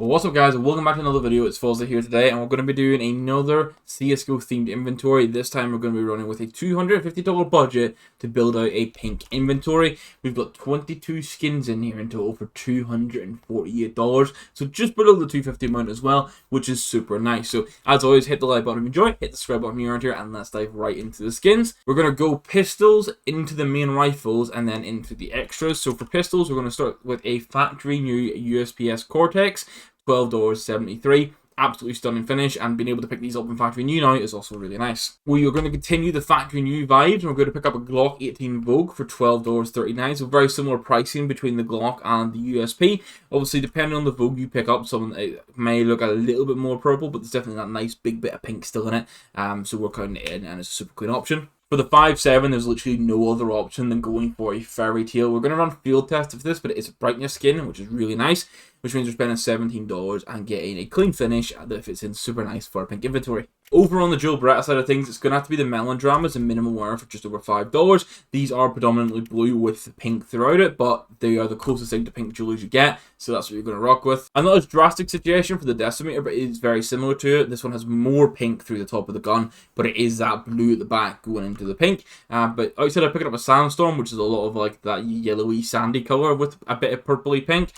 Well, what's up guys, and welcome back to another video. It's Fuzzy here today, and we're going to be doing another CSGO themed inventory. This time we're going to be running with a $250 budget to build out a pink inventory. We've got 22 skins in here in total for $248, so just below the 250 amount as well, which is super nice. So as always, hit the like button if you enjoy, hit the subscribe button if you're around here, and let's dive right into the skins. We're going to go pistols, into the main rifles, and then into the extras. So for pistols, we're going to start with a factory new USP-SI CORTEX. $12.73. Absolutely stunning finish, and being able to pick these up in factory new now is also really nice. We are going to continue the factory new vibes, and we're going to pick up a Glock 18 Vogue for $12.39. So very similar pricing between the Glock and the USP. Obviously, depending on the Vogue you pick up, some may look a little bit more purple, but there's definitely that nice big bit of pink still in it. So we're counting it in, and it's a super clean option. For the 5.7, there's literally no other option than going for a fairy tale. We're going to run field tests for this, but it's a brightness skin, which is really nice, which means we're spending $17 and getting a clean finish that fits in super nice for a pink inventory. Over on the dual Beretta side of things, it's going to have to be the Melodramas and minimal wear for just over $5. These are predominantly blue with pink throughout it, but they are the closest thing to pink jewelry you get, so that's what you're going to rock with. And not as drastic situation for the Decimator, but it is very similar to it. This one has more pink through the top of the gun, but it is that blue at the back going into the pink. But outside of picking up a Sandstorm, which is a lot of like that yellowy sandy color with a bit of purpley pink,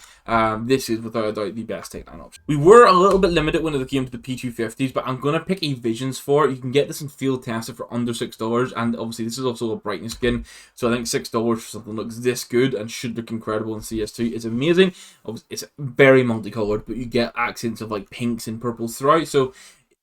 this is without a doubt the best takedown option. We were a little bit limited when it came to the P250s, but I'm going to pick a Visions for it. You can get this in field tested for under $6, and obviously this is also a brightness skin, so I think $6 for something that looks this good and should look incredible in CS2 is amazing. It's very multicolored, but you get accents of like pinks and purples throughout, so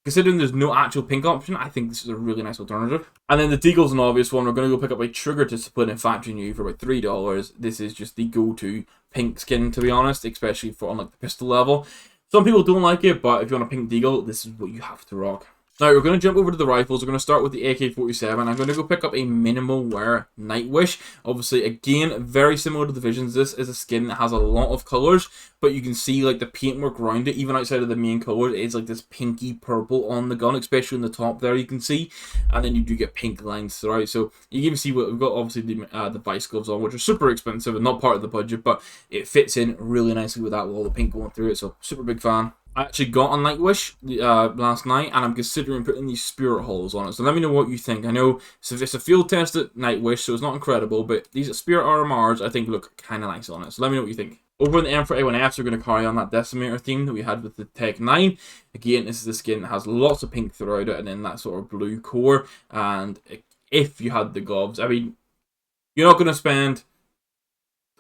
considering there's no actual pink option, I think this is a really nice alternative. And then the Deagle's an obvious one. We're going to go pick up a Trigger Discipline in factory new for about $3. This is just the go-to pink skin, to be honest, especially for on like the pistol level. Some people don't like it, but if you want a pink Deagle, this is what you have to rock. Now, we're going to jump over to the rifles. We're going to start with the AK-47. I'm going to go pick up a minimal wear Nightwish. Obviously, again, very similar to the Visions. This is a skin that has a lot of colors, but you can see like the paintwork around it, even outside of the main colors, it's like this pinky purple on the gun, especially in the top there you can see, and then you do get pink lines throughout. So you can see what we've got, obviously the vice gloves on, which are super expensive and not part of the budget, but it fits in really nicely with that with all the pink going through it. So super big fan. I actually got a Nightwish last night, and I'm considering putting these spirit holes on it. So let me know what you think. I know it's a field test at Nightwish, so it's not incredible, but these spirit RMRs I think look kind of nice on it. So let me know what you think. Over in the M4A1Fs, we're going to carry on that Decimator theme that we had with the Tech 9. Again, this is the skin that has lots of pink throughout it, and then that sort of blue core. And if you had the gloves, I mean, you're not going to spend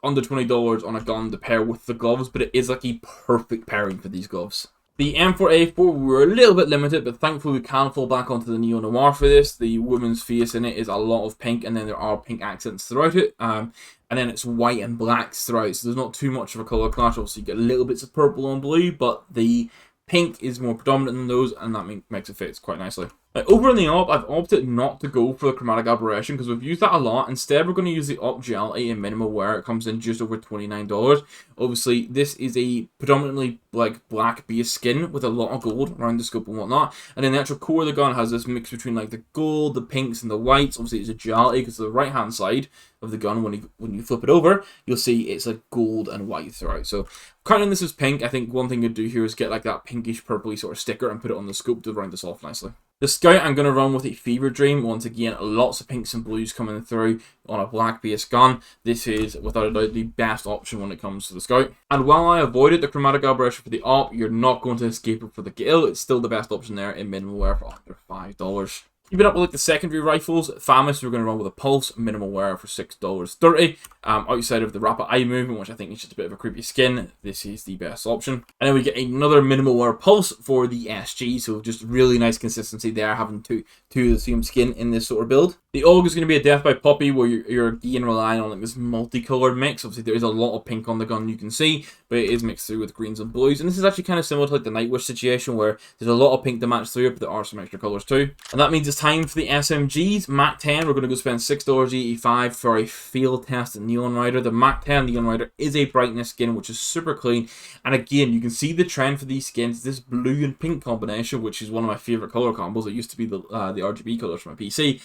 under $20 on a gun to pair with the gloves, but it is like a perfect pairing for these gloves. The M4A4, we were a little bit limited, but thankfully we can fall back onto the Neo Noir for this. The woman's face in it is a lot of pink, and then there are pink accents throughout it. And then it's white and blacks throughout, so there's not too much of a colour clash. Obviously you get little bits of purple and blue, but the pink is more predominant than those, and that makes it fit quite nicely. Over in the AWP, I've opted not to go for the chromatic aberration because we've used that a lot. Instead, we're going to use the AWP Duality in minimal wear. It comes in just over $29. Obviously, this is a predominantly like black base skin with a lot of gold around the scope and whatnot. And then the actual core of the gun has this mix between like the gold, the pinks, and the whites. Obviously, it's a duality because the right hand side of the gun, when you flip it over, you'll see it's like gold and white throughout. So counting this as pink, I think one thing you'd do here is get like that pinkish purpley sort of sticker and put it on the scope to round this off nicely. The Scout, I'm going to run with a Fever Dream. Once again, lots of pinks and blues coming through on a black base gun. This is, without a doubt, the best option when it comes to the Scout. And while I avoided the chromatic aberration for the AWP, you're not going to escape it for the Gale. It's still the best option there in minimal wear for under $5. Keeping up with like the secondary rifles, FAMASI, we're going to run with a Pulse, minimal wear for $6.30. Outside of the rapid eye movement, which I think is just a bit of a creepy skin, this is the best option. And then we get another minimal wear Pulse for the SG, so just really nice consistency there, having two of the same skin in this sort of build. The AUG is going to be a Death by Puppy, where you're again relying on like this multicolored mix. Obviously, there is a lot of pink on the gun, you can see, but it is mixed through with greens and blues. And this is actually kind of similar to like the Nightwish situation, where there's a lot of pink to match through it, but there are some extra colors too. And that means it's time for the SMGs. Mac 10, we're going to go spend $6.85 for a field test at Neon Rider. The Mac 10 Neon Rider is a brightness skin, which is super clean. And again, you can see the trend for these skins, this blue and pink combination, which is one of my favorite color combos. It used to be the RGB colors from my PC.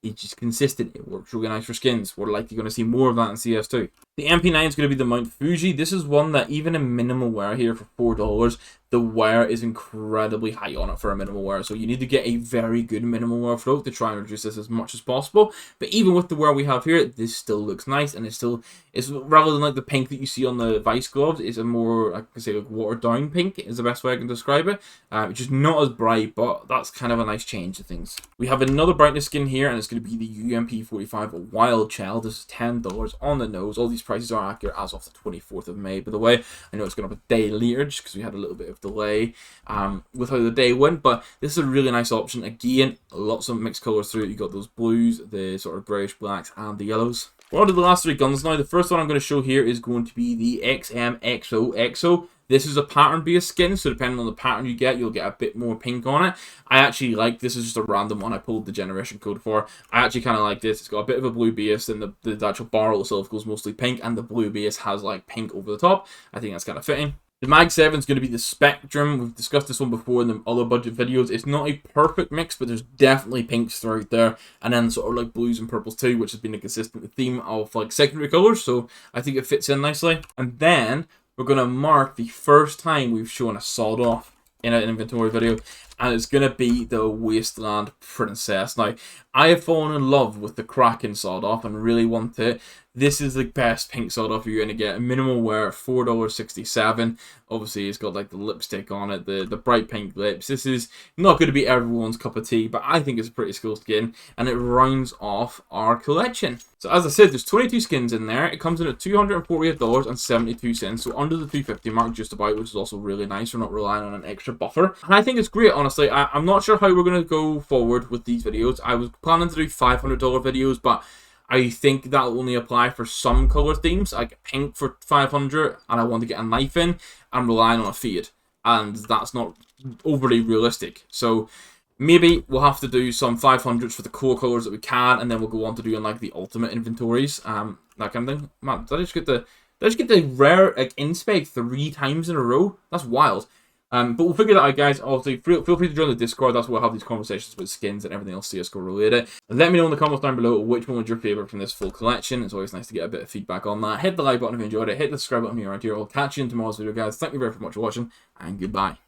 It's just consistent. It works really nice for skins. We're likely going to see more of that in CS2. The MP9 is going to be the Mount Fuji. This is one that even in minimal wear here for $4, the wear is incredibly high on it for a minimal wear. So you need to get a very good minimal wear float to try and reduce this as much as possible. But even with the wear we have here, this still looks nice, and it's rather than like the pink that you see on the Vice gloves, it's a more, I can say, like watered down pink is the best way I can describe it. Which is not as bright, but that's kind of a nice change of things. We have another brightness skin here, and it's going to be the UMP45 Wild Child. This is $10 on the nose. All these prices are accurate as of the 24th of May, by the way. I know it's going up a day later just because we had a little bit of delay with how the day went, but this is a really nice option. Again, lots of mixed colors through it. You got those blues, the sort of grayish blacks, and the yellows. We're on to the last three guns now. The first one I'm going to show here is going to be the XMXO. This is a pattern-based skin, so depending on the pattern you get, you'll get a bit more pink on it. I actually like this. Is just a random one I pulled the generation code for. I actually kind of like this. It's got a bit of a blue base, and the actual barrel itself goes mostly pink, and the blue base has like pink over the top. I think that's kind of fitting. The Mag 7 is going to be the Spectrum. We've discussed this one before in the other budget videos. It's not a perfect mix, but there's definitely pinks throughout there. And then sort of like blues and purples too, which has been a consistent theme of like secondary colours. So I think it fits in nicely. And then we're going to mark the first time we've shown a sawed off in an inventory video. And it's going to be the Wasteland Princess. Now, I have fallen in love with the Kraken sawed off and really want it. This is the best pink sawed off you're going to get. Minimal wear at $4.67. Obviously, it's got like the lipstick on it, the bright pink lips. This is not going to be everyone's cup of tea, but I think it's a pretty cool skin, and it rounds off our collection. So as I said, there's 22 skins in there. It comes in at $248.72, so under the $250 mark just about, which is also really nice. We're not relying on an extra buffer, and I think it's great, honestly. I'm not sure how we're going to go forward with these videos. I was planning to do $500 videos, but I think that'll only apply for some color themes. I get pink for 500 and I want to get a knife in. I'm relying on a fade, and that's not overly realistic. So maybe we'll have to do some 500s for the core colors that we can, and then we'll go on to doing like the ultimate inventories, that kind of thing. Man, did I just get the rare like inspec 3 times in a row? That's wild. But we'll figure that out, guys. Also, feel free to join the Discord. That's where we'll have these conversations with skins and everything else CSGO related. And let me know in the comments down below which one was your favourite from this full collection. It's always nice to get a bit of feedback on that. Hit the like button if you enjoyed it. Hit the subscribe button here right here. I'll catch you in tomorrow's video, guys. Thank you very much for watching, and goodbye.